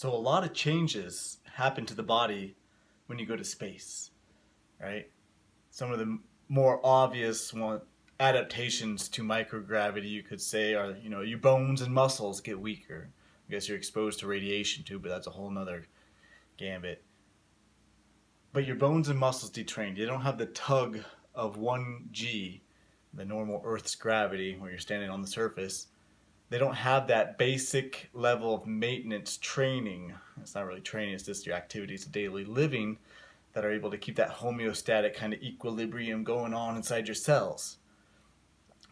So a lot of changes happen to the body when you go to space, right? Some of the more obvious adaptations to microgravity, you could say, are, your bones and muscles get weaker. I guess you're exposed to radiation too, but that's a whole nother gambit. But your bones and muscles detrain. You don't have the tug of 1G, the normal Earth's gravity, where you're standing on the surface. They don't have that basic level of maintenance training. It's not really training, it's just your activities of daily living that are able to keep that homeostatic kind of equilibrium going on inside your cells.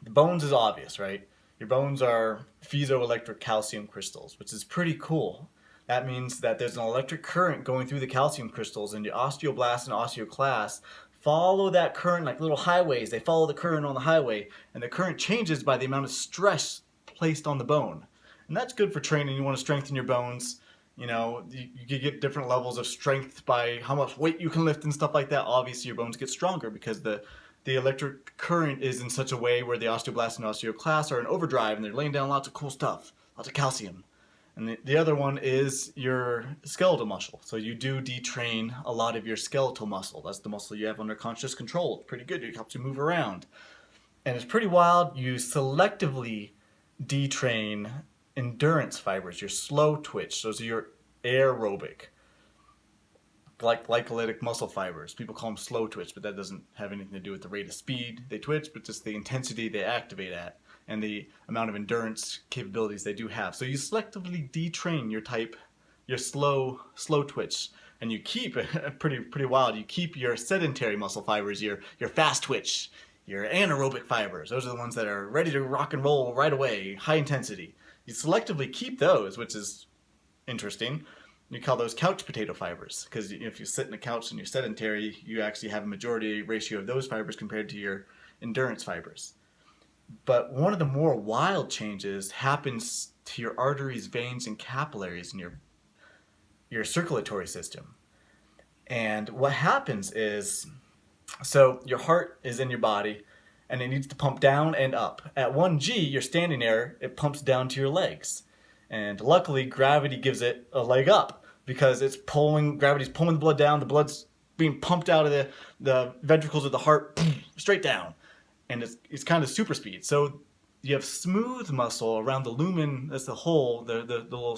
The bones is obvious, right? Your bones are piezoelectric calcium crystals, which is pretty cool. That means that there's an electric current going through the calcium crystals, and the osteoblasts and osteoclasts follow that current like little highways. They follow the current on the highway, and the current changes by the amount of stress placed on the bone. And that's good for training. You want to strengthen your bones. You can get different levels of strength by how much weight you can lift and stuff like that. Obviously, your bones get stronger because the electric current is in such a way where the osteoblasts and osteoclasts are in overdrive, and they're laying down lots of cool stuff, lots of calcium. And the other one is your skeletal muscle. So you do detrain a lot of your skeletal muscle. That's the muscle you have under conscious control. It's pretty good. It helps you move around. And it's pretty wild. You selectively detrain endurance fibers, your slow twitch. Those are your aerobic, glycolytic muscle fibers. People call them slow twitch, but that doesn't have anything to do with the rate of speed they twitch, but just the intensity they activate at and the amount of endurance capabilities they do have. So you selectively detrain your slow twitch, and you keep pretty wild. You keep your sedentary muscle fibers, your fast twitch, your anaerobic fibers. Those are the ones that are ready to rock and roll right away, high intensity. You selectively keep those, which is interesting. You call those couch potato fibers, because if you sit in a couch and you're sedentary, you actually have a majority ratio of those fibers compared to your endurance fibers. But one of the more wild changes happens to your arteries, veins, and capillaries in your circulatory system. And what happens is, so your heart is in your body, and it needs to pump down and up. At 1G, you're standing there, it pumps down to your legs. And luckily, gravity gives it a leg up, because gravity's pulling the blood down, the blood's being pumped out of the ventricles of the heart, straight down. And it's kind of super speed. So you have smooth muscle around the lumen, that's the hole, the little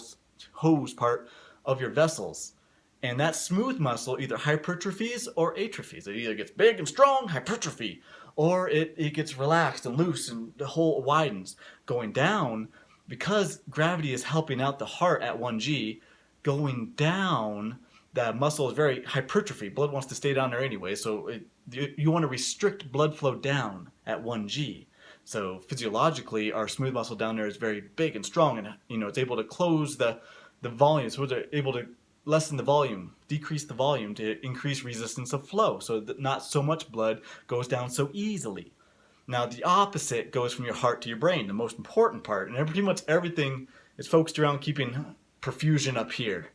hose part of your vessels. And that smooth muscle either hypertrophies or atrophies. It either gets big and strong, hypertrophy, or it gets relaxed and loose and the hole widens. Going down, because gravity is helping out the heart at 1G, going down, that muscle is very hypertrophy. Blood wants to stay down there anyway, so you want to restrict blood flow down at 1G. So physiologically, our smooth muscle down there is very big and strong, and it's able to close the volume. So it's able to lessen the volume, decrease the volume to increase resistance of flow, so that not so much blood goes down so easily. Now the opposite goes from your heart to your brain, the most important part, and pretty much everything is focused around keeping perfusion up here.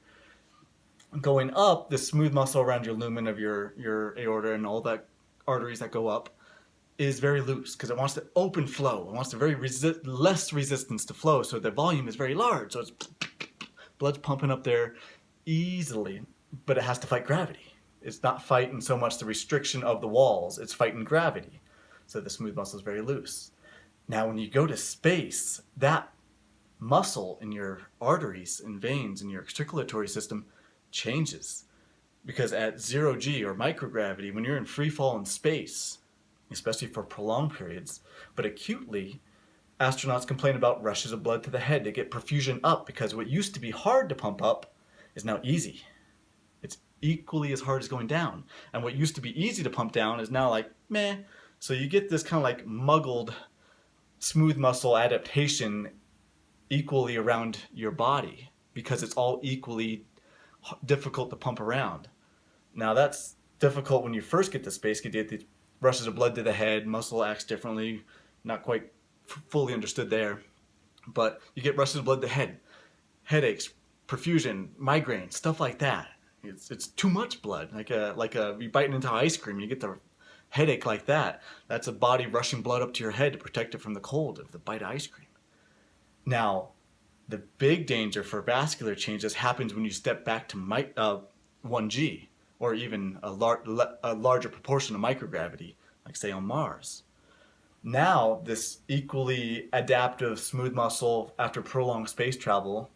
Going up, the smooth muscle around your lumen of your aorta and all that arteries that go up is very loose, because it wants to open flow. It wants to less resistance to flow, so the volume is very large. So it's blood's pumping up there easily, but it has to fight gravity. It's not fighting so much the restriction of the walls, it's fighting gravity. So the smooth muscle is very loose. Now when you go to space, that muscle in your arteries and veins in your circulatory system changes, because at 0G or microgravity, when you're in free fall in space, especially for prolonged periods, but acutely, astronauts complain about rushes of blood to the head. They get perfusion up, because what used to be hard to pump up is now easy. It's equally as hard as going down, and what used to be easy to pump down is now like meh. So you get this kind of like muggled smooth muscle adaptation equally around your body, because it's all equally difficult to pump around. Now that's difficult when you first get to space, because you get the rushes of blood to the head, muscle acts differently, not quite fully understood there, but you get rushes of blood to the head, headaches, perfusion, migraines, stuff like that. It's too much blood, like you biting into ice cream, you get the headache like that. That's a body rushing blood up to your head to protect it from the cold of the bite of ice cream. Now, The big danger for vascular changes happens when you step back to 1G, or even a larger proportion of microgravity, like say on Mars. Now, this equally adaptive smooth muscle after prolonged space travel,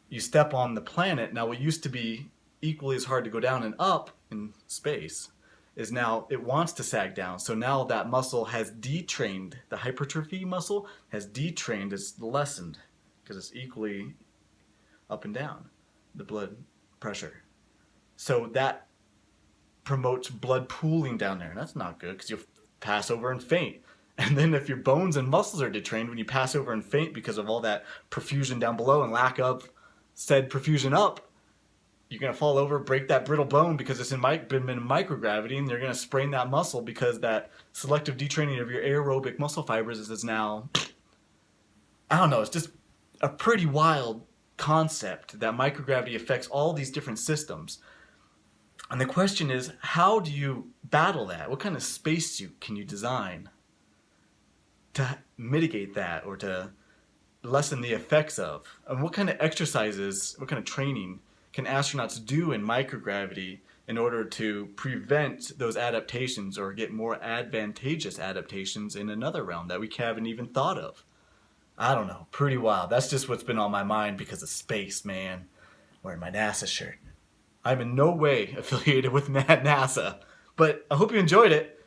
you step on the planet. Now, what used to be equally as hard to go down and up in space is now it wants to sag down. So now that muscle has detrained, the hypertrophy muscle has detrained, it's lessened because it's equally up and down, the blood pressure. So that promotes blood pooling down there, and that's not good because you'll pass over and faint. And then if your bones and muscles are detrained, when you pass over and faint because of all that perfusion down below and lack of said perfusion up, you're going to fall over, break that brittle bone because it's been in microgravity, and you're going to sprain that muscle because that selective detraining of your aerobic muscle fibers is now, I don't know, it's just a pretty wild concept that microgravity affects all these different systems. And the question is, how do you battle that? What kind of spacesuit can you design to mitigate that or to lessen the effects of? And what kind of exercises, what kind of training can astronauts do in microgravity in order to prevent those adaptations or get more advantageous adaptations in another realm that we haven't even thought of? I don't know. Pretty wild. That's just what's been on my mind because of space, man. Wearing my NASA shirt. I'm in no way affiliated with NASA, but I hope you enjoyed it.